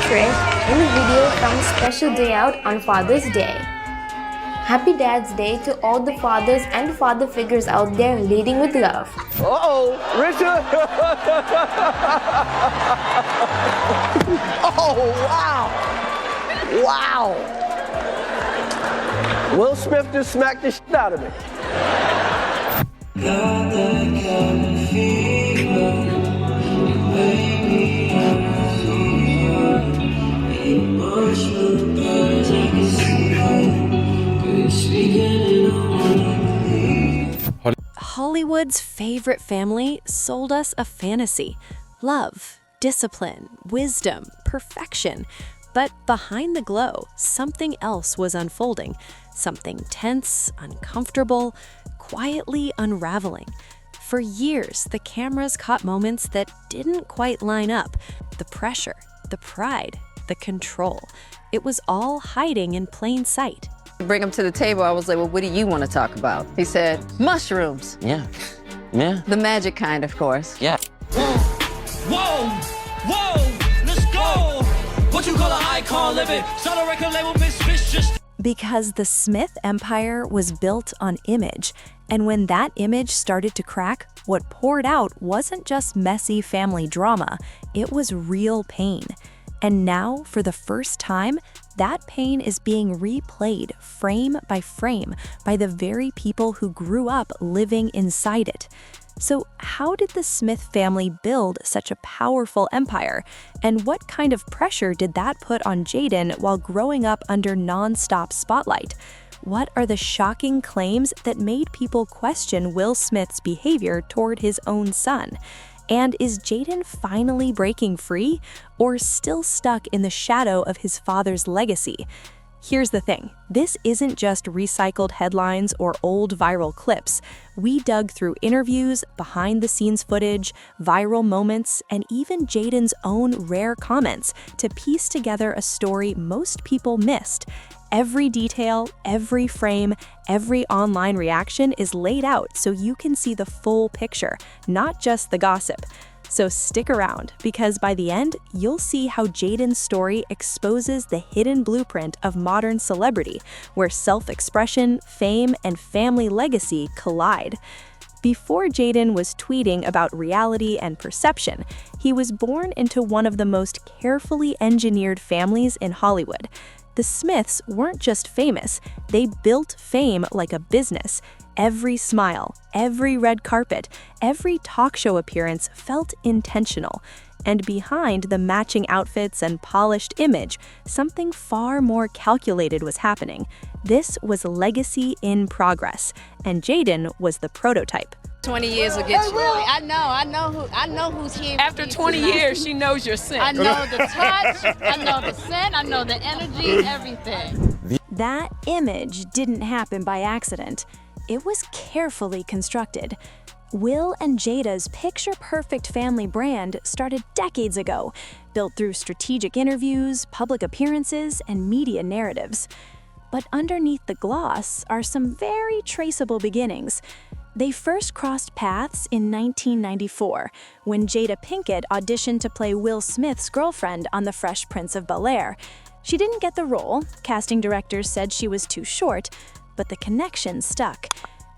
portrait in the video from a special day out on Father's Day. Happy Dad's Day to all the fathers and father figures out there leading with love. Uh-oh, Richard! Oh, wow! Wow! Will Smith just smacked the shit out of me. Hollywood's favorite family sold us a fantasy. Love, discipline, wisdom, perfection. But behind the glow, something else was unfolding. Something tense, uncomfortable, quietly unraveling. For years, the cameras caught moments that didn't quite line up. The pressure, the pride, the control. It was all hiding in plain sight. Bring him to the table. I was like, well, what do you want to talk about? He said, mushrooms. Yeah. The magic kind, of course. Yeah. Whoa, let's go. What you call an icon living? Start a record label, Miss just. Because the Smith empire was built on image. And when that image started to crack, what poured out wasn't just messy family drama, it was real pain. And now, for the first time, that pain is being replayed frame by frame by the very people who grew up living inside it. So how did the Smith family build such a powerful empire? And what kind of pressure did that put on Jaden while growing up under non-stop spotlight? What are the shocking claims that made people question Will Smith's behavior toward his own son? And is Jaden finally breaking free, or still stuck in the shadow of his father's legacy? Here's the thing, this isn't just recycled headlines or old viral clips. We dug through interviews, behind-the-scenes footage, viral moments, and even Jaden's own rare comments to piece together a story most people missed. Every detail, every frame, every online reaction is laid out so you can see the full picture, not just the gossip. So stick around, because by the end, you'll see how Jaden's story exposes the hidden blueprint of modern celebrity, where self-expression, fame, and family legacy collide. Before Jaden was tweeting about reality and perception, he was born into one of the most carefully engineered families in Hollywood. The Smiths weren't just famous, they built fame like a business. Every smile, every red carpet, every talk show appearance felt intentional. And behind the matching outfits and polished image, something far more calculated was happening. This was legacy in progress, and Jaden was the prototype. 20 years will get you. I know who's here. After 20 years, she knows your scent. I know the touch, I know the scent, I know the energy, everything. That image didn't happen by accident. It was carefully constructed. Will and Jada's picture-perfect family brand started decades ago, built through strategic interviews, public appearances, and media narratives. But underneath the gloss are some very traceable beginnings. They first crossed paths in 1994, when Jada Pinkett auditioned to play Will Smith's girlfriend on The Fresh Prince of Bel-Air. She didn't get the role. Casting directors said she was too short, but the connection stuck.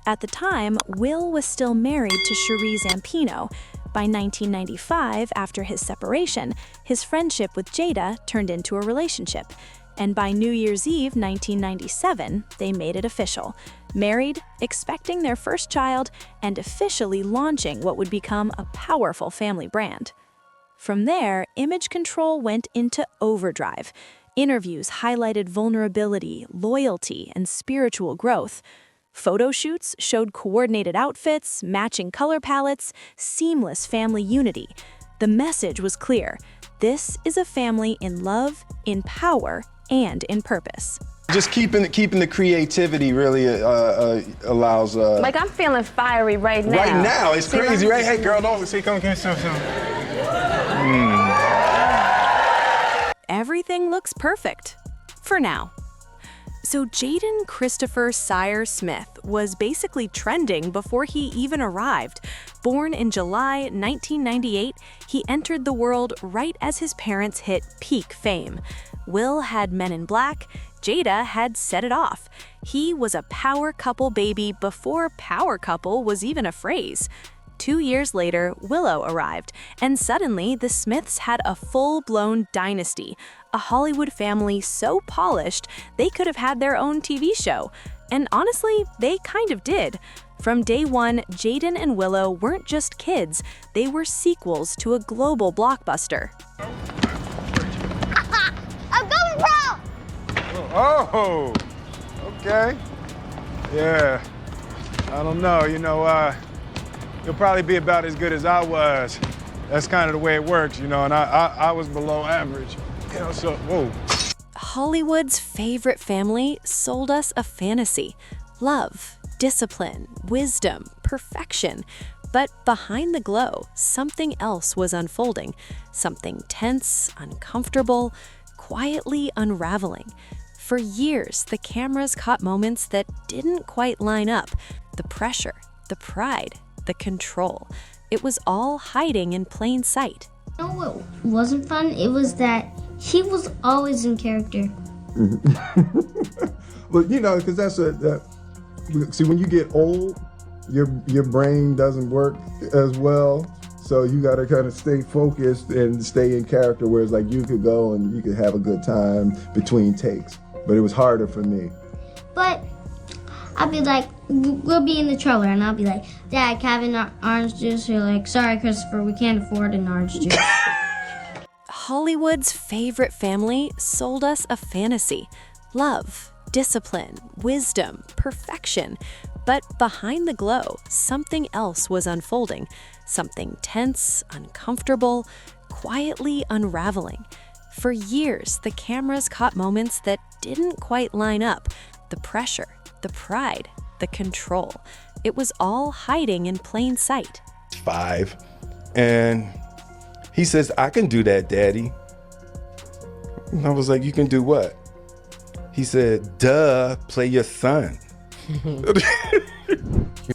At the time, Will was still married to Cherie Zampino. By 1995, after his separation, his friendship with Jada turned into a relationship. And by New Year's Eve 1997, they made it official. Married, expecting their first child, and officially launching what would become a powerful family brand. From there, image control went into overdrive. Interviews highlighted vulnerability, loyalty, and spiritual growth. Photo shoots showed coordinated outfits, matching color palettes, seamless family unity. The message was clear. This is a family in love, in power, and in purpose. Just keeping the creativity really allows. Like, I'm feeling fiery right now. Right now, it's crazy, right? Hey, girl, don't see, come, some. Everything looks perfect. For now. So Jaden Christopher Sire Smith was basically trending before he even arrived. Born in July 1998, he entered the world right as his parents hit peak fame. Will had Men in Black, Jada had Set It Off. He was a power couple baby before power couple was even a phrase. 2 years later, Willow arrived, and suddenly the Smiths had a full-blown dynasty, a Hollywood family so polished they could have had their own TV show. And honestly, they kind of did. From day one, Jaden and Willow weren't just kids, they were sequels to a global blockbuster. I'm going pro! Oh, okay. Yeah, I don't know, you'll probably be about as good as I was. That's kind of the way it works, and I was below average. So, whoa. Hollywood's favorite family sold us a fantasy. Love, discipline, wisdom, perfection. But behind the glow, something else was unfolding. Something tense, uncomfortable, quietly unraveling. For years, the cameras caught moments that didn't quite line up. The pressure, the pride, the control. It was all hiding in plain sight. You know what wasn't fun? It was that he was always in character. Well, because see, when you get old, your brain doesn't work as well. So you got to kind of stay focused and stay in character, whereas like you could go and you could have a good time between takes. But it was harder for me. But I'll be like, we'll be in the trailer and I'll be like, Dad, can I have an orange juice? You're like, sorry, Christopher, we can't afford an orange juice. Hollywood's favorite family sold us a fantasy. Love, discipline, wisdom, perfection. But behind the glow, something else was unfolding. Something tense, uncomfortable, quietly unraveling. For years, the cameras caught moments that didn't quite line up. The pressure, the pride, the control. It was all hiding in plain sight. 5, and he says, "I can do that, Daddy." And I was like, "You can do what?" He said, "Duh, play your son."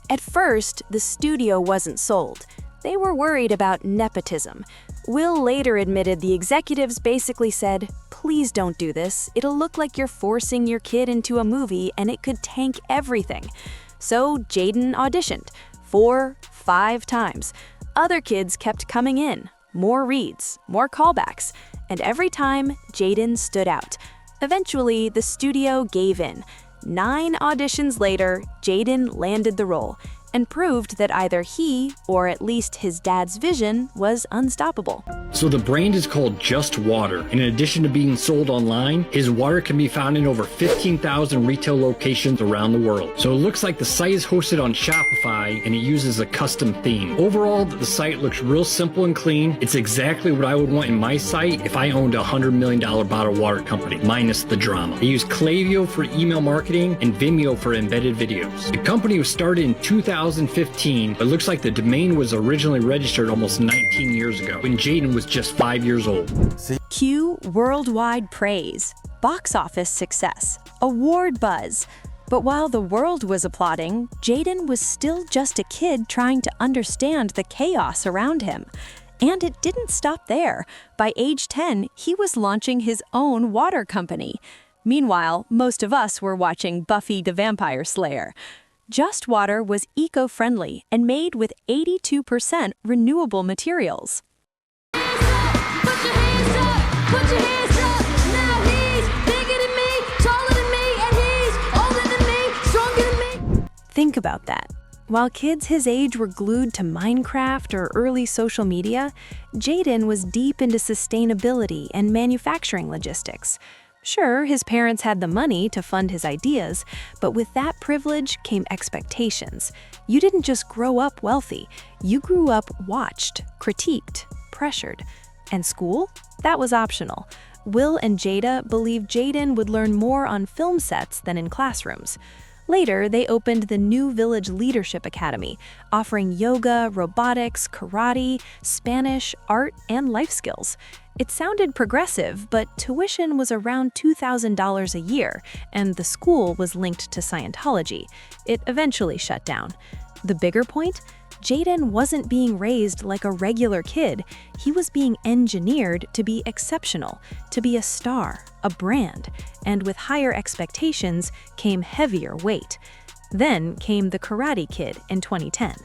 At first, the studio wasn't sold. They were worried about nepotism. Will later admitted the executives basically said, "Please don't do this. It'll look like you're forcing your kid into a movie and it could tank everything." So Jaden auditioned 4, 5 times. Other kids kept coming in. More reads, more callbacks. And every time, Jaden stood out. Eventually, the studio gave in. 9 auditions later, Jaden landed the role and proved that either he, or at least his dad's vision, was unstoppable. So the brand is called Just Water, and in addition to being sold online, his water can be found in over 15,000 retail locations around the world. So it looks like the site is hosted on Shopify and it uses a custom theme. Overall, the site looks real simple and clean. It's exactly what I would want in my site if I owned a $100 million bottled water company, minus the drama. They use Klaviyo for email marketing and Vimeo for embedded videos. The company was started in 2015, but looks like the domain was originally registered almost 19 years ago, when Jaden was just 5 years old. Cue worldwide praise, box office success, award buzz. But while the world was applauding, Jaden was still just a kid trying to understand the chaos around him. And it didn't stop there. By age 10, he was launching his own water company. Meanwhile, most of us were watching Buffy the Vampire Slayer. Just Water was eco-friendly and made with 82% renewable materials. Think about that. While kids his age were glued to Minecraft or early social media, Jaden was deep into sustainability and manufacturing logistics. Sure, his parents had the money to fund his ideas, but with that privilege came expectations. You didn't just grow up wealthy, you grew up watched, critiqued, pressured. And school? That was optional. Will and Jada believed Jaden would learn more on film sets than in classrooms. Later, they opened the New Village Leadership Academy, offering yoga, robotics, karate, Spanish, art, and life skills. It sounded progressive, but tuition was around $2,000 a year, and the school was linked to Scientology. It eventually shut down. The bigger point? Jaden wasn't being raised like a regular kid. He was being engineered to be exceptional, to be a star, a brand, and with higher expectations came heavier weight. Then came The Karate Kid in 2010.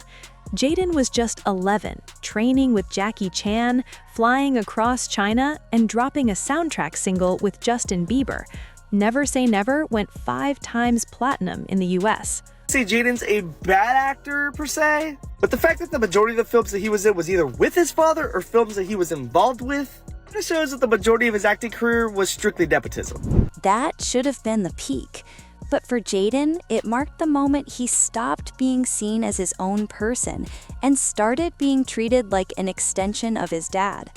Jaden was just 11, training with Jackie Chan, flying across China, and dropping a soundtrack single with Justin Bieber. Never Say Never went 5 times platinum in the US. Say Jaden's a bad actor per se, but the fact that the majority of the films that he was in was either with his father or films that he was involved with, it shows that the majority of his acting career was strictly nepotism. That should have been the peak. But for Jaden, it marked the moment he stopped being seen as his own person and started being treated like an extension of his dad.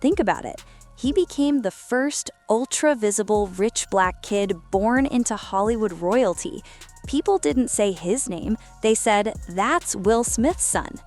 Think about it. He became the first ultra-visible rich black kid born into Hollywood royalty. People didn't say his name, they said, "That's Will Smith's son."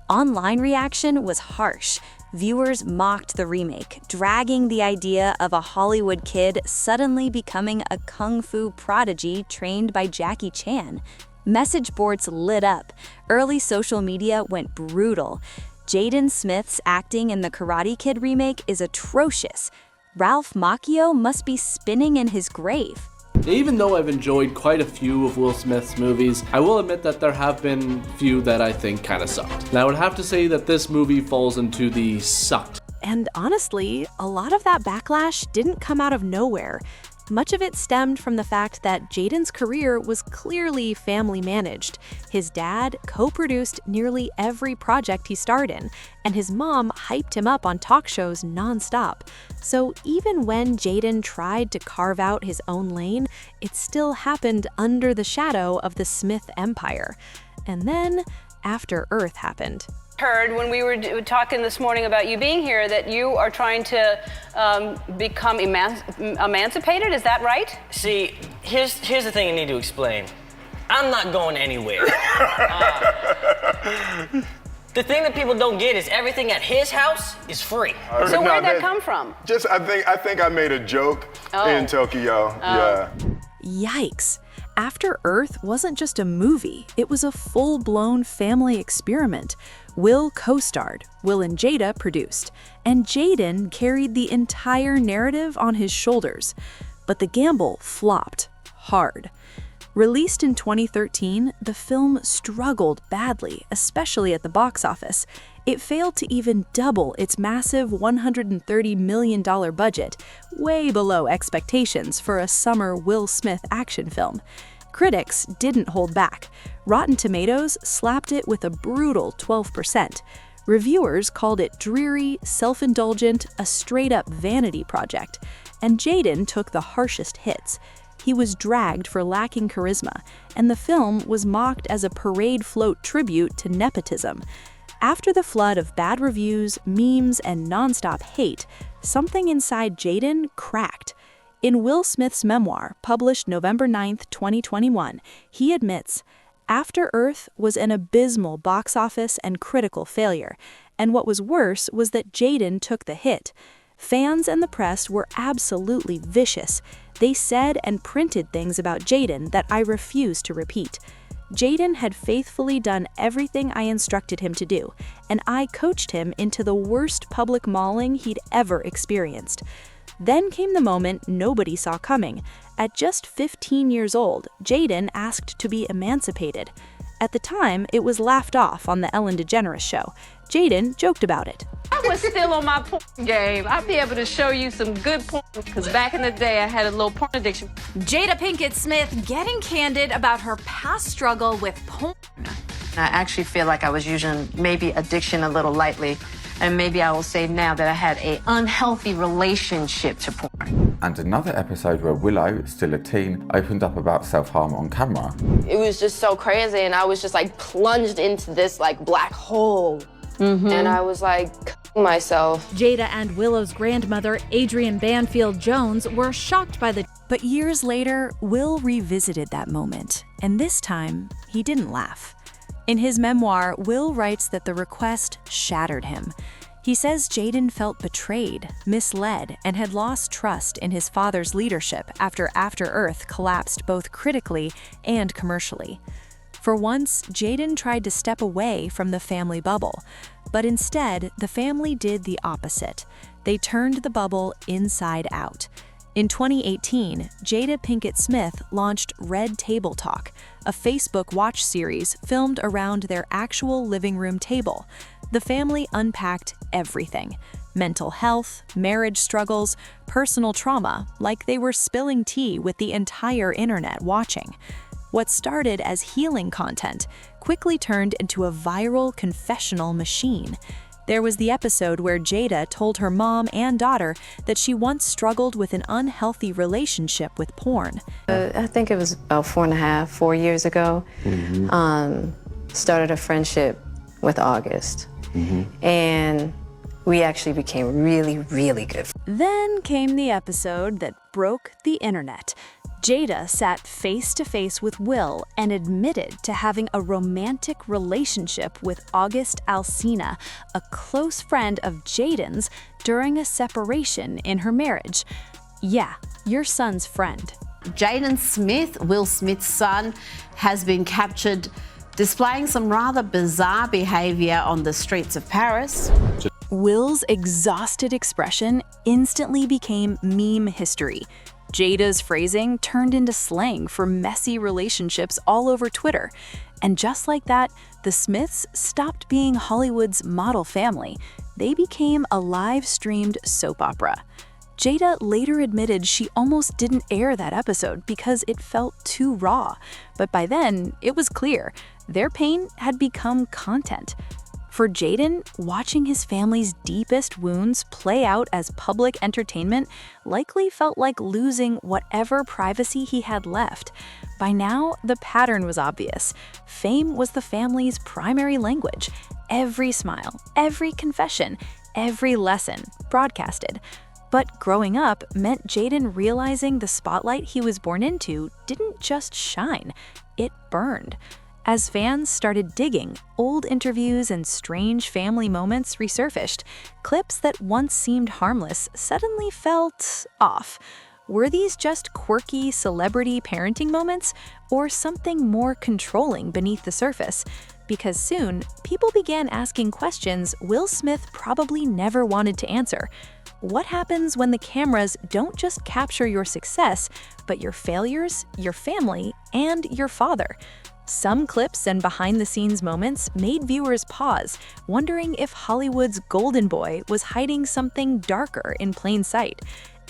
Online reaction was harsh. Viewers mocked the remake, dragging the idea of a Hollywood kid suddenly becoming a kung fu prodigy trained by Jackie Chan. Message boards lit up. Early social media went brutal. Jaden Smith's acting in the Karate Kid remake is atrocious. Ralph Macchio must be spinning in his grave. Even though I've enjoyed quite a few of Will Smith's movies, I will admit that there have been few that I think kinda sucked. And I would have to say that this movie falls into the sucked. And honestly, a lot of that backlash didn't come out of nowhere. Much of it stemmed from the fact that Jaden's career was clearly family managed. His dad co-produced nearly every project he starred in, and his mom hyped him up on talk shows nonstop. So even when Jaden tried to carve out his own lane, it still happened under the shadow of the Smith empire. And then After Earth happened. Heard when we were talking this morning about you being here that you are trying to become emancipated. Is that right? See, here's the thing I need to explain. I'm not going anywhere. The thing that people don't get is everything at his house is free. So where'd that come from? Just I think I made a joke in Tokyo. Yeah. Yikes. After Earth wasn't just a movie, it was a full-blown family experiment. Will co-starred, Will and Jada produced, and Jaden carried the entire narrative on his shoulders. But the gamble flopped hard. Released in 2013, the film struggled badly, especially at the box office. It failed to even double its massive $130 million budget, way below expectations for a summer Will Smith action film. Critics didn't hold back. Rotten Tomatoes slapped it with a brutal 12%. Reviewers called it dreary, self-indulgent, a straight-up vanity project. And Jaden took the harshest hits. He was dragged for lacking charisma, and the film was mocked as a parade float tribute to nepotism. After the flood of bad reviews, memes, and nonstop hate, something inside Jaden cracked. In Will Smith's memoir, published November 9, 2021, he admits, After Earth was an abysmal box office and critical failure, and what was worse was that Jaden took the hit. Fans and the press were absolutely vicious. They said and printed things about Jaden that I refuse to repeat. Jaden had faithfully done everything I instructed him to do, and I coached him into the worst public mauling he'd ever experienced. Then came the moment nobody saw coming. At just 15 years old, Jaden asked to be emancipated. At the time, it was laughed off on the Ellen DeGeneres show. Jaden joked about it. I was still on my porn game. I'd be able to show you some good porn, because back in the day I had a little porn addiction. Jada Pinkett Smith getting candid about her past struggle with porn. I actually feel like I was using maybe addiction a little lightly, and maybe I will say now that I had an unhealthy relationship to porn. And another episode where Willow, still a teen, opened up about self-harm on camera. It was just so crazy, and I was just like plunged into this like black hole. And I was like, myself. Jada and Willow's grandmother, Adrienne Banfield Jones, were shocked by the... But years later, Will revisited that moment, and this time, he didn't laugh. In his memoir, Will writes that the request shattered him. He says Jaden felt betrayed, misled, and had lost trust in his father's leadership after Earth collapsed both critically and commercially. For once, Jaden tried to step away from the family bubble, but instead, the family did the opposite. They turned the bubble inside out. In 2018, Jada Pinkett Smith launched Red Table Talk, a Facebook watch series filmed around their actual living room table. The family unpacked everything: mental health, marriage struggles, personal trauma, like they were spilling tea with the entire internet watching. What started as healing content quickly turned into a viral confessional machine. There was the episode where Jada told her mom and daughter that she once struggled with an unhealthy relationship with porn. I think it was about 4 years ago. Started a friendship with August. And we actually became really, really good. Then came the episode that broke the internet. Jada sat face-to-face with Will and admitted to having a romantic relationship with August Alsina, a close friend of Jaden's, during a separation in her marriage. Yeah, your son's friend. Jaden Smith, Will Smith's son, has been captured displaying some rather bizarre behavior on the streets of Paris. Will's exhausted expression instantly became meme history. Jada's phrasing turned into slang for messy relationships all over Twitter. And just like that, the Smiths stopped being Hollywood's model family. They became a live-streamed soap opera. Jada later admitted she almost didn't air that episode because it felt too raw. But by then, it was clear their pain had become content. For Jaden, watching his family's deepest wounds play out as public entertainment likely felt like losing whatever privacy he had left. By now, the pattern was obvious. Fame was the family's primary language. Every smile, every confession, every lesson broadcasted. But growing up meant Jaden realizing the spotlight he was born into didn't just shine, it burned. As fans started digging, old interviews and strange family moments resurfaced. Clips that once seemed harmless suddenly felt off. Were these just quirky celebrity parenting moments, or something more controlling beneath the surface? Because soon, people began asking questions Will Smith probably never wanted to answer. What happens when the cameras don't just capture your success, but your failures, your family, and your father? Some clips and behind-the-scenes moments made viewers pause, wondering if Hollywood's golden boy was hiding something darker in plain sight.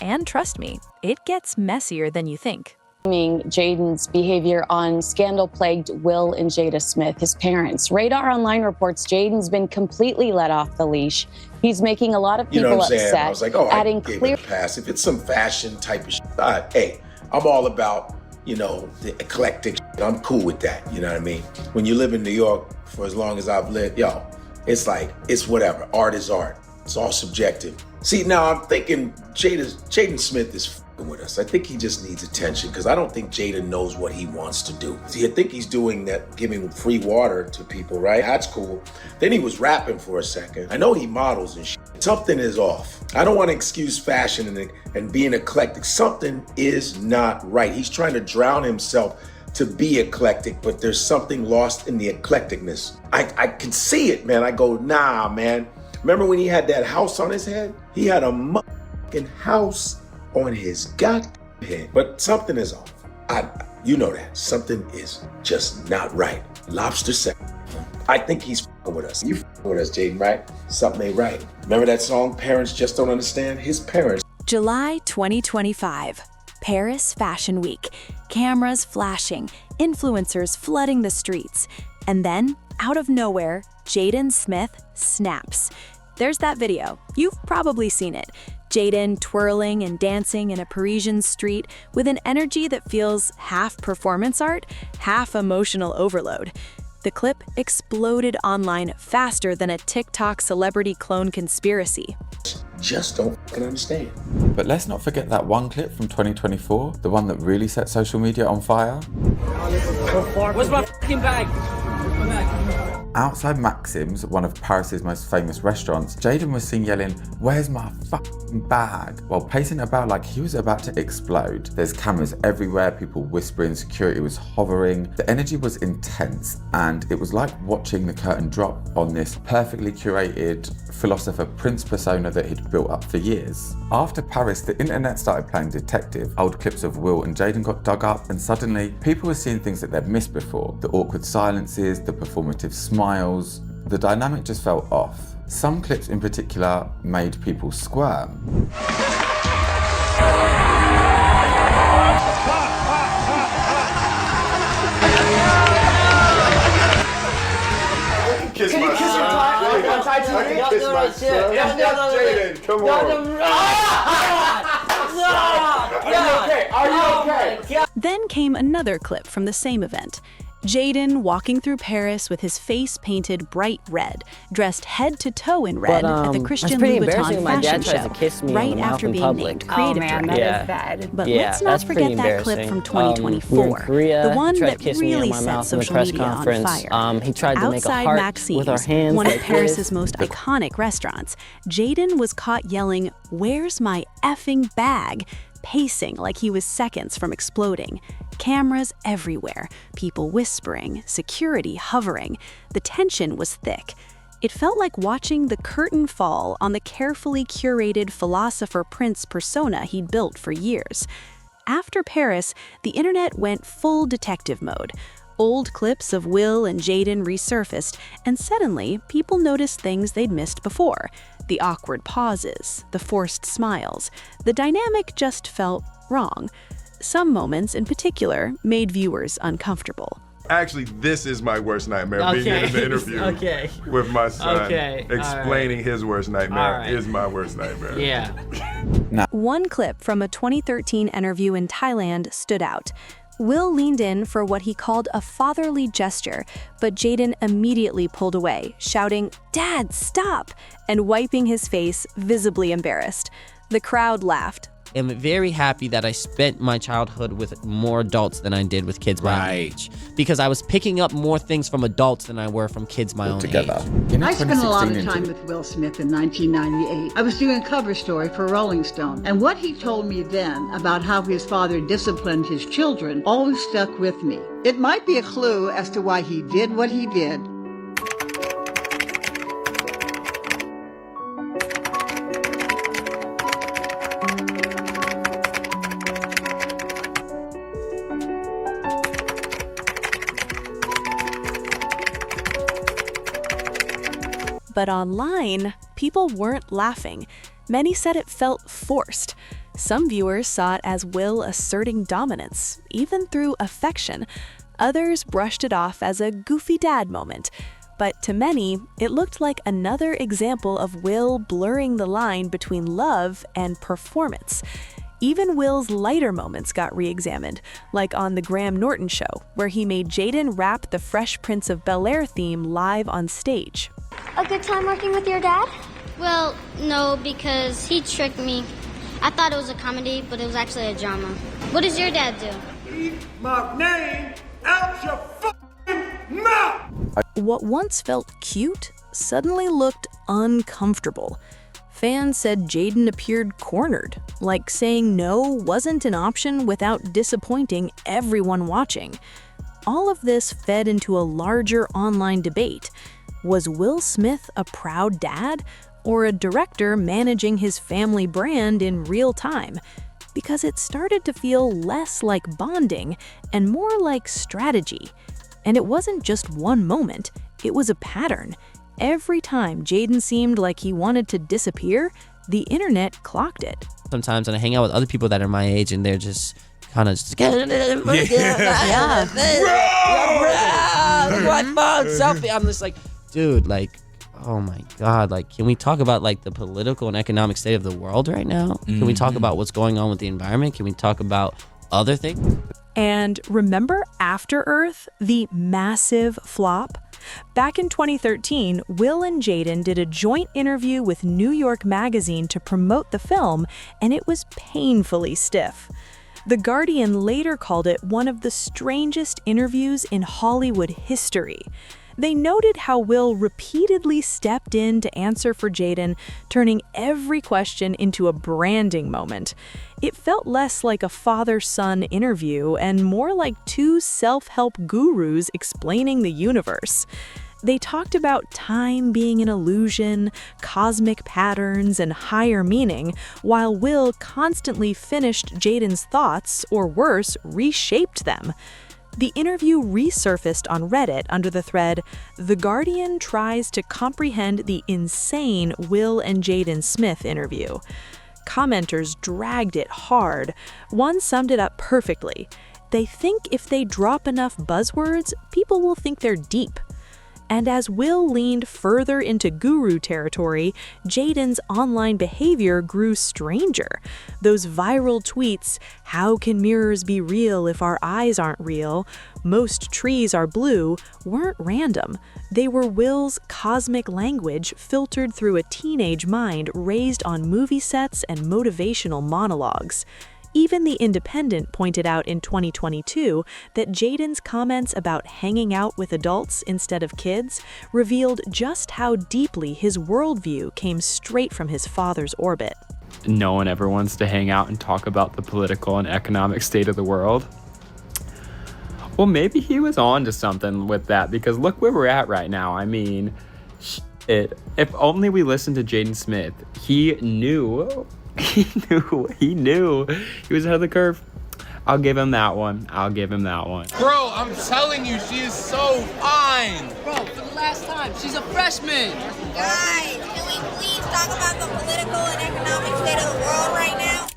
And trust me, it gets messier than you think. Jaden's behavior on scandal-plagued Will and Jada Smith, his parents. Radar Online reports Jaden's been completely let off the leash. He's making a lot of people upset. I was like, oh, I gave it a pass. If it's some fashion type of shit, hey, I'm all about, the eclectic shit. I'm cool with that, you know what I mean? When you live in New York for as long as I've lived, it's like, it's whatever. Art is art. It's all subjective. See, now I'm thinking Jaden Smith is f***ing with us. I think he just needs attention because I don't think Jaden knows what he wants to do. See, I think he's doing that, giving free water to people, right? That's cool. Then he was rapping for a second. I know he models and shit. Something is off. I don't want to excuse fashion and being eclectic. Something is not right. He's trying to drown himself to be eclectic, but there's something lost in the eclecticness. I can see it, man. I go, nah, man. Remember when he had that house on his head? He had a motherfucking house on his goddamn head. But something is off. You know that. Something is just not right. Lobster said, I think he's f***ing with us. You f***ing with us, Jaden, right? Something ain't right. Remember that song, Parents Just Don't Understand? His parents. July 2025. Paris Fashion Week. Cameras flashing, influencers flooding the streets. And then, out of nowhere, Jaden Smith snaps. There's that video. You've probably seen it. Jaden twirling and dancing in a Parisian street with an energy that feels half performance art, half emotional overload. The clip exploded online faster than a TikTok celebrity clone conspiracy. Just don't fucking understand. But let's not forget that one clip from 2024, the one that really set social media on fire. Where's my fucking bag? Outside Maxim's, one of Paris's most famous restaurants, Jaden was seen yelling, "Where's my fucking bag?" while pacing about like he was about to explode. There's cameras everywhere, people whispering, security was hovering. The energy was intense, and it was like watching the curtain drop on this perfectly curated philosopher prince persona that he'd built up for years. After Paris, the internet started playing detective. Old clips of Will and Jaden got dug up, and suddenly people were seeing things that they'd missed before. The awkward silences, the performative smiles. The dynamic just felt off. Some clips in particular made people squirm. Kiss my Jaden, come on. Are you okay? Then came another clip from the same event. Jaden walking through Paris with his face painted bright red, dressed head to toe in red at the Christian Louboutin fashion show, right after being named creative director. Is bad. But let's not forget that clip from 2024, we were in Korea, the one that kissed me really in my set mouth in the social press media conference. on fire. He tried to make a Outside heart Maxim's, with our hands. one of like Paris's this. most iconic restaurants, Jaden was caught yelling, "Where's my effing bag?" pacing like he was seconds from exploding. Cameras everywhere, people whispering, security hovering. The tension was thick. It felt like watching the curtain fall on the carefully curated philosopher prince persona he'd built for years. After Paris, the internet went full detective mode. Old clips of Will and Jaden resurfaced, and suddenly people noticed things they'd missed before. The awkward pauses, the forced smiles. The dynamic just felt wrong. Some moments in particular made viewers uncomfortable. Actually, this is my worst nightmare. Okay. Being in the interview with my son, explaining his worst nightmare is my worst nightmare. Yeah. One clip from a 2013 interview in Thailand stood out. Will leaned in for what he called a fatherly gesture, but Jaden immediately pulled away, shouting, "Dad, stop!" and wiping his face, visibly embarrassed. The crowd laughed. I'm very happy that I spent my childhood with more adults than I did with kids my own age. Because I was picking up more things from adults than I were from kids my own age. I spent a lot of time with Will Smith in 1998. I was doing a cover story for Rolling Stone, and what he told me then about how his father disciplined his children always stuck with me. It might be a clue as to why he did what he did. But online, people weren't laughing. Many said it felt forced. Some viewers saw it as Will asserting dominance, even through affection. Others brushed it off as a goofy dad moment. But to many, it looked like another example of Will blurring the line between love and performance. Even Will's lighter moments got re-examined, like on The Graham Norton Show, where he made Jaden rap the Fresh Prince of Bel-Air theme live on stage. A good time working with your dad? Well, no, because he tricked me. I thought it was a comedy, but it was actually a drama. What does your dad do? Keep my name out your fucking mouth! What once felt cute suddenly looked uncomfortable. Fans said Jaden appeared cornered, like saying no wasn't an option without disappointing everyone watching. All of this fed into a larger online debate. Was Will Smith a proud dad, or a director managing his family brand in real time? Because it started to feel less like bonding and more like strategy. And it wasn't just one moment, it was a pattern. Every time Jaden seemed like he wanted to disappear, the internet clocked it. Sometimes when I hang out with other people that are my age and they're just kind of just selfie. I'm just like, dude, like, oh my God, like, can we talk about like the political and economic state of the world right now? Can we talk about what's going on with the environment? Can we talk about other things? And remember After Earth, the massive flop? Back in 2013, Will and Jaden did a joint interview with New York Magazine to promote the film, and it was painfully stiff. The Guardian later called it one of the strangest interviews in Hollywood history. They noted how Will repeatedly stepped in to answer for Jaden, turning every question into a branding moment. It felt less like a father-son interview and more like two self-help gurus explaining the universe. They talked about time being an illusion, cosmic patterns, and higher meaning, while Will constantly finished Jaden's thoughts, or worse, reshaped them. The interview resurfaced on Reddit under the thread, "The Guardian tries to comprehend the insane Will and Jaden Smith interview." Commenters dragged it hard. One summed it up perfectly. They think if they drop enough buzzwords, people will think they're deep. And as Will leaned further into guru territory, Jaden's online behavior grew stranger. Those viral tweets, "How can mirrors be real if our eyes aren't real? Most trees are blue," weren't random. They were Will's cosmic language filtered through a teenage mind raised on movie sets and motivational monologues. Even The Independent pointed out in 2022 that Jaden's comments about hanging out with adults instead of kids revealed just how deeply his worldview came straight from his father's orbit. No one ever wants to hang out and talk about the political and economic state of the world. Well, maybe he was on to something with that, because look where we're at right now. I mean, shit. If only we listened to Jaden Smith. He knew. He was ahead of the curve. I'll give him that one. Bro, I'm telling you, she is so fine. Bro, for the last time, she's a freshman. Guys, can we please talk about the political and economic state of the world right now?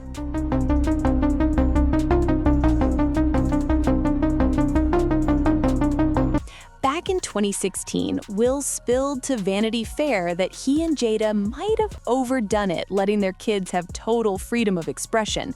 Back in 2016, Will spilled to Vanity Fair that he and Jada might have overdone it, letting their kids have total freedom of expression.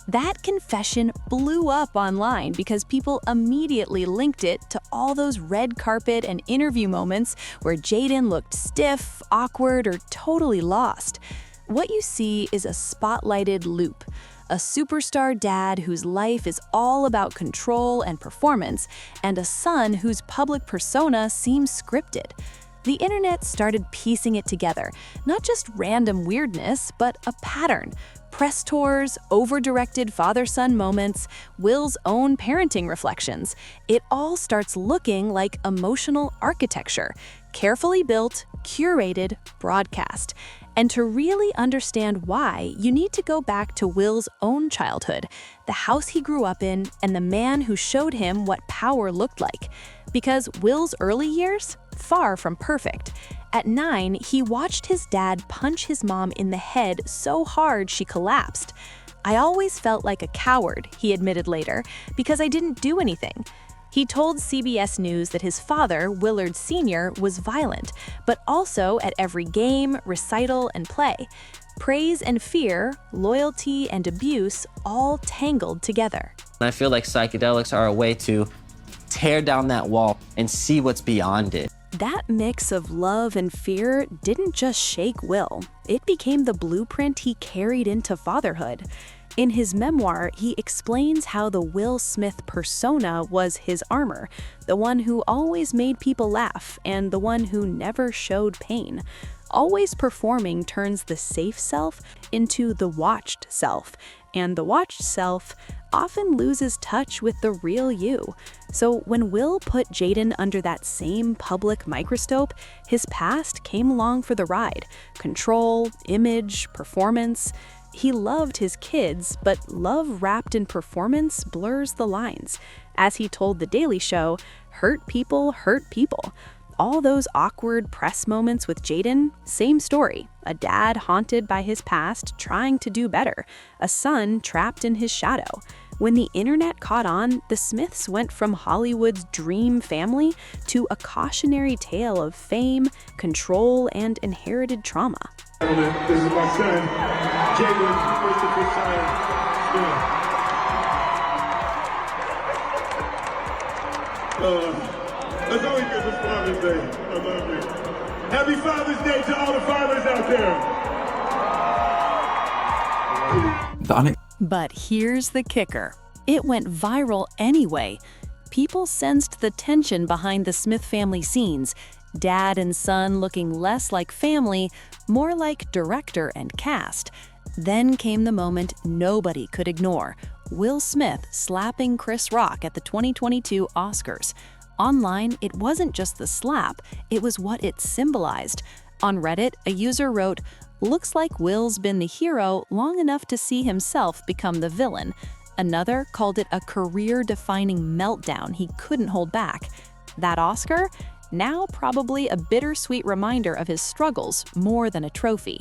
That confession blew up online because people immediately linked it to all those red carpet and interview moments where Jaden looked stiff, awkward, or totally lost. What you see is a spotlighted loop. A superstar dad whose life is all about control and performance, and a son whose public persona seems scripted. The internet started piecing it together, not just random weirdness, but a pattern. Press tours, over-directed father-son moments, Will's own parenting reflections. It all starts looking like emotional architecture, carefully built, curated, broadcast. And to really understand why, you need to go back to Will's own childhood, the house he grew up in, and the man who showed him what power looked like. Because Will's early years? Far from perfect. At 9, he watched his dad punch his mom in the head so hard she collapsed. "I always felt like a coward," he admitted later, "because I didn't do anything." He told CBS News that his father, Willard Sr., was violent, but also at every game, recital, and play. Praise and fear, loyalty and abuse, all tangled together. I feel like psychedelics are a way to tear down that wall and see what's beyond it. That mix of love and fear didn't just shake Will. It became the blueprint he carried into fatherhood. In his memoir, he explains how the Will Smith persona was his armor, the one who always made people laugh and the one who never showed pain. Always performing turns the safe self into the watched self, and the watched self often loses touch with the real you. So when Will put Jaden under that same public microscope, his past came along for the ride. Control, image, performance. He loved his kids, but love wrapped in performance blurs the lines. As he told The Daily Show, hurt people hurt people. All those awkward press moments with Jaden, same story. A dad haunted by his past, trying to do better. A son trapped in his shadow. When the internet caught on, the Smiths went from Hollywood's dream family to a cautionary tale of fame, control, and inherited trauma. This is my son, Jaden, Christopher Smith. It's always good for Father's Day. I love you. Happy Father's Day to all the fathers out there. But here's the kicker. It went viral anyway. People sensed the tension behind the Smith family scenes, dad and son looking less like family, more like director and cast. Then came the moment nobody could ignore: Will Smith slapping Chris Rock at the 2022 Oscars. Online, it wasn't just the slap, it was what it symbolized. On Reddit, a user wrote, "Looks like Will's been the hero long enough to see himself become the villain." Another called it a career-defining meltdown he couldn't hold back. That Oscar? Now probably a bittersweet reminder of his struggles more than a trophy.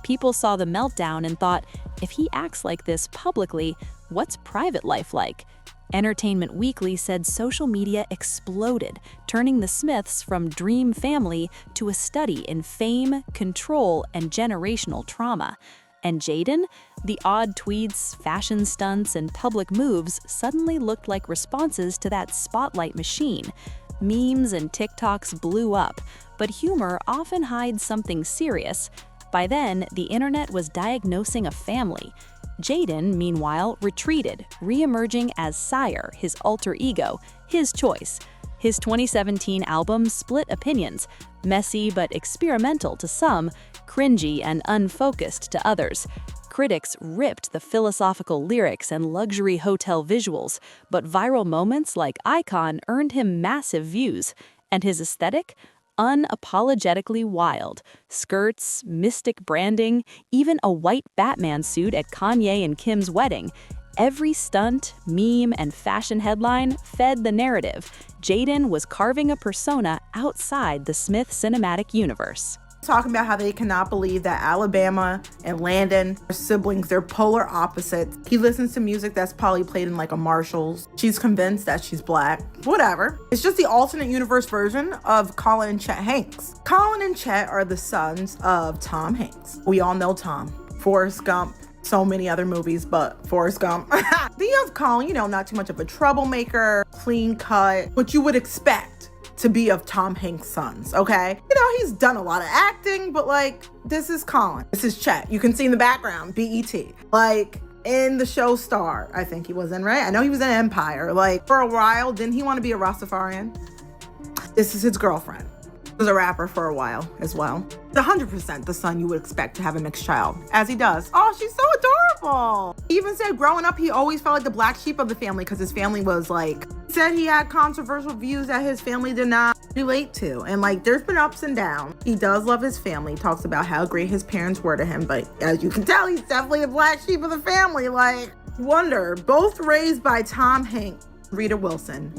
People saw the meltdown and thought, if he acts like this publicly, what's private life like? Entertainment Weekly said social media exploded, turning the Smiths from dream family to a study in fame, control, and generational trauma. And Jaden? The odd tweets, fashion stunts, and public moves suddenly looked like responses to that spotlight machine. Memes and TikToks blew up, but humor often hides something serious. By then, the internet was diagnosing a family. Jaden, meanwhile, retreated, re-emerging as Sire, his alter ego, his choice. His 2017 album split opinions, messy but experimental to some, cringy and unfocused to others. Critics ripped the philosophical lyrics and luxury hotel visuals, but viral moments like Icon earned him massive views. And his aesthetic? Unapologetically wild. Skirts, mystic branding, even a white Batman suit at Kanye and Kim's wedding. Every stunt, meme, and fashion headline fed the narrative. Jaden was carving a persona outside the Smith cinematic universe. Talking about how they cannot believe that Alabama and Landon are siblings. They're polar opposites. He listens to music that's probably played in like a Marshall's. She's convinced that she's black. Whatever. It's just the alternate universe version of Colin and Chet Hanks. Colin and Chet are the sons of Tom Hanks. We all know Tom. Forrest Gump. So many other movies, but Forrest Gump. Then you have Colin, not too much of a troublemaker, clean cut, what you would expect to be of Tom Hanks' sons, okay? He's done a lot of acting, but this is Colin. This is Chet. You can see in the background, BET. In the show Star, I think he was in, right? I know he was in Empire. For a while, didn't he want to be a Rastafarian? This is his girlfriend. He was a rapper for a while as well. 100% the son you would expect to have a mixed child, as he does. Oh, she's so adorable. He even said growing up, he always felt like the black sheep of the family because his family was said he had controversial views that his family did not relate to. And there's been ups and downs. He does love his family. He talks about how great his parents were to him. But as you can tell, he's definitely the black sheep of the family. Wonder, both raised by Tom Hanks, Rita Wilson.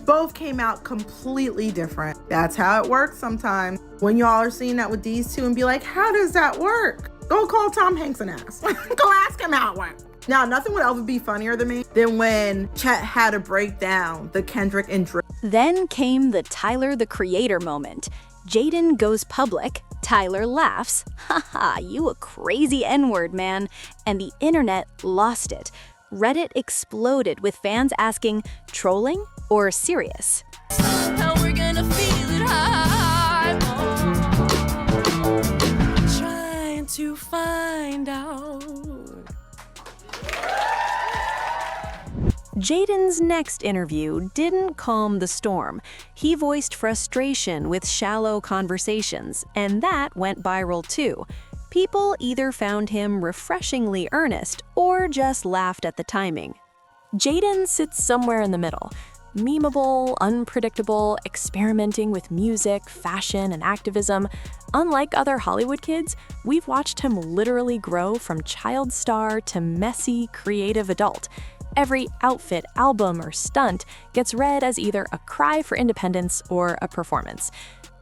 Both came out completely different. That's how it works sometimes. When y'all are seeing that with these two and be like, how does that work? Go call Tom Hanks and ask. Go ask him how it works. Now, nothing would ever be funnier to me than when Chet had to break down the Kendrick and Drake. Then came the Tyler the Creator moment. Jaden goes public, Tyler laughs, haha, you a crazy N-word, man, and the internet lost it. Reddit exploded with fans asking, trolling or serious? How we're gonna feel it high. Trying to find out. Jaden's next interview didn't calm the storm. He voiced frustration with shallow conversations, and that went viral too. People either found him refreshingly earnest or just laughed at the timing. Jaden sits somewhere in the middle. Memeable, unpredictable, experimenting with music, fashion, and activism. Unlike other Hollywood kids, we've watched him literally grow from child star to messy, creative adult. Every outfit, album, or stunt gets read as either a cry for independence or a performance.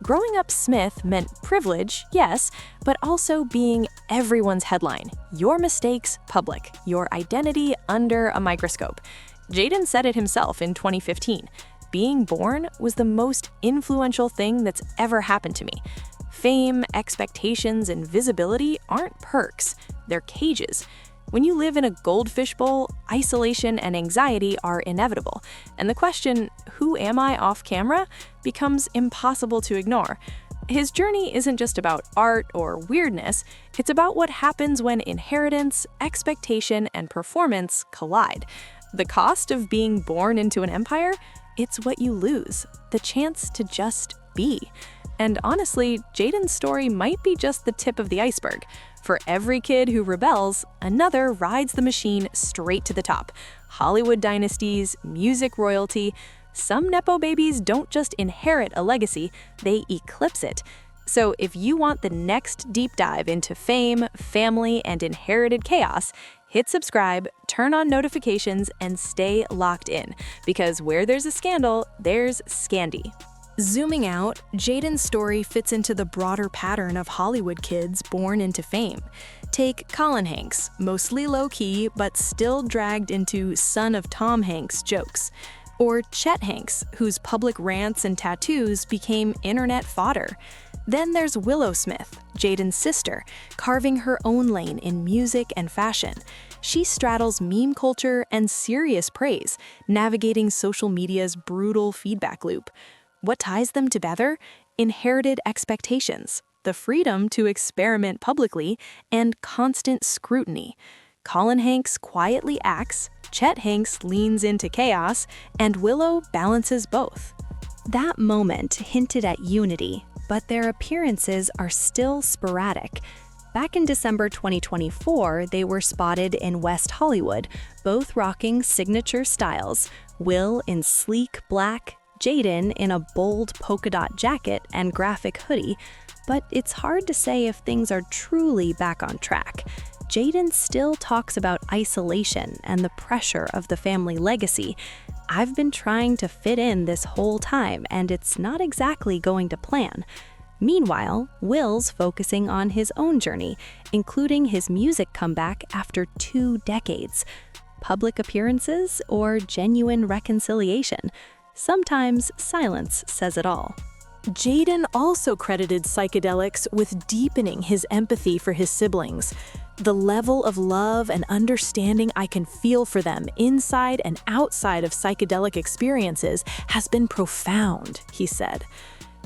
Growing up Smith meant privilege, yes, but also being everyone's headline. Your mistakes public, your identity under a microscope. Jaden said it himself in 2015. Being born was the most influential thing that's ever happened to me. Fame, expectations, and visibility aren't perks, they're cages. When you live in a goldfish bowl, isolation and anxiety are inevitable, and the question, who am I off camera, becomes impossible to ignore. His journey isn't just about art or weirdness, it's about what happens when inheritance, expectation, and performance collide. The cost of being born into an empire? it's what you lose, the chance to just be. And honestly, Jaden's story might be just the tip of the iceberg. For every kid who rebels, another rides the machine straight to the top. Hollywood dynasties, music royalty. Some Nepo babies don't just inherit a legacy, they eclipse it. So if you want the next deep dive into fame, family, and inherited chaos, hit subscribe, turn on notifications, and stay locked in. Because where there's a scandal, there's Scandy. Zooming out, Jaden's story fits into the broader pattern of Hollywood kids born into fame. Take Colin Hanks, mostly low-key, but still dragged into son of Tom Hanks jokes. Or Chet Hanks, whose public rants and tattoos became internet fodder. Then there's Willow Smith, Jaden's sister, carving her own lane in music and fashion. She straddles meme culture and serious praise, navigating social media's brutal feedback loop. What ties them together? Inherited expectations, the freedom to experiment publicly, and constant scrutiny. Colin Hanks quietly acts, Chet Hanks leans into chaos, and Willow balances both. That moment hinted at unity, but their appearances are still sporadic. Back in December 2024, they were spotted in West Hollywood, both rocking signature styles, Will in sleek black, Jaden in a bold polka dot jacket and graphic hoodie, but it's hard to say if things are truly back on track. Jaden still talks about isolation and the pressure of the family legacy. I've been trying to fit in this whole time, and it's not exactly going to plan. Meanwhile, Will's focusing on his own journey, including his music comeback after 2 decades. Public appearances or genuine reconciliation? Sometimes silence says it all. Jaden also credited psychedelics with deepening his empathy for his siblings. The level of love and understanding I can feel for them inside and outside of psychedelic experiences has been profound, he said.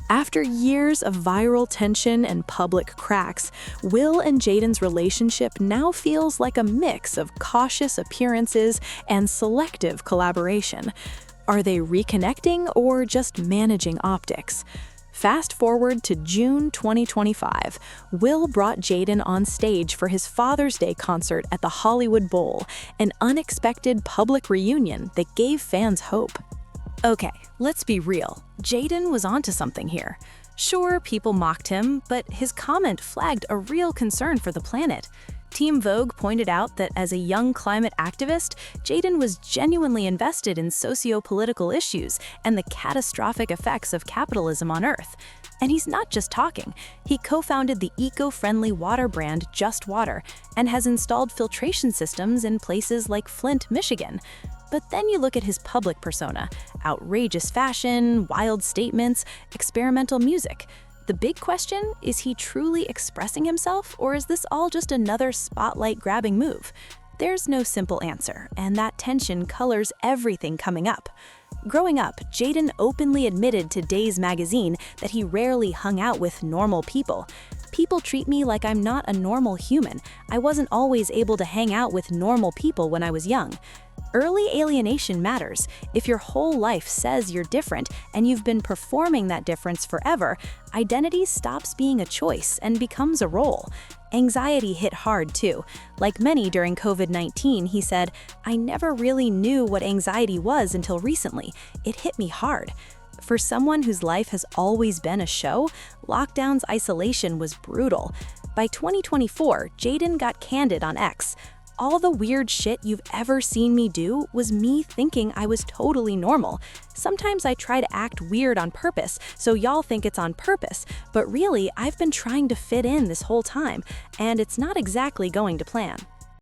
After years of viral tension and public cracks, Will and Jaden's relationship now feels like a mix of cautious appearances and selective collaboration. Are they reconnecting or just managing optics? Fast forward to June 2025, Will brought Jaden on stage for his Father's Day concert at the Hollywood Bowl, an unexpected public reunion that gave fans hope. Okay, let's be real. Jaden was onto something here. Sure, people mocked him, but his comment flagged a real concern for the planet. Team Vogue pointed out that as a young climate activist, Jaden was genuinely invested in socio-political issues and the catastrophic effects of capitalism on Earth. And he's not just talking. He co-founded the eco-friendly water brand Just Water and has installed filtration systems in places like Flint, Michigan. But then you look at his public persona: outrageous fashion, wild statements, experimental music. The big question, is he truly expressing himself, or is this all just another spotlight-grabbing move? There's no simple answer, and that tension colors everything coming up. Growing up, Jaden openly admitted to Days magazine that he rarely hung out with normal people. People treat me like I'm not a normal human. I wasn't always able to hang out with normal people when I was young. Early alienation matters. If your whole life says you're different and you've been performing that difference forever, identity stops being a choice and becomes a role. Anxiety hit hard too. Like many during COVID-19, he said, "I never really knew what anxiety was until recently. It hit me hard." For someone whose life has always been a show, lockdown's isolation was brutal. By 2024, Jaden got candid on X. "All the weird shit you've ever seen me do was me thinking I was totally normal. Sometimes I try to act weird on purpose, so y'all think it's on purpose, but really I've been trying to fit in this whole time, and it's not exactly going to plan."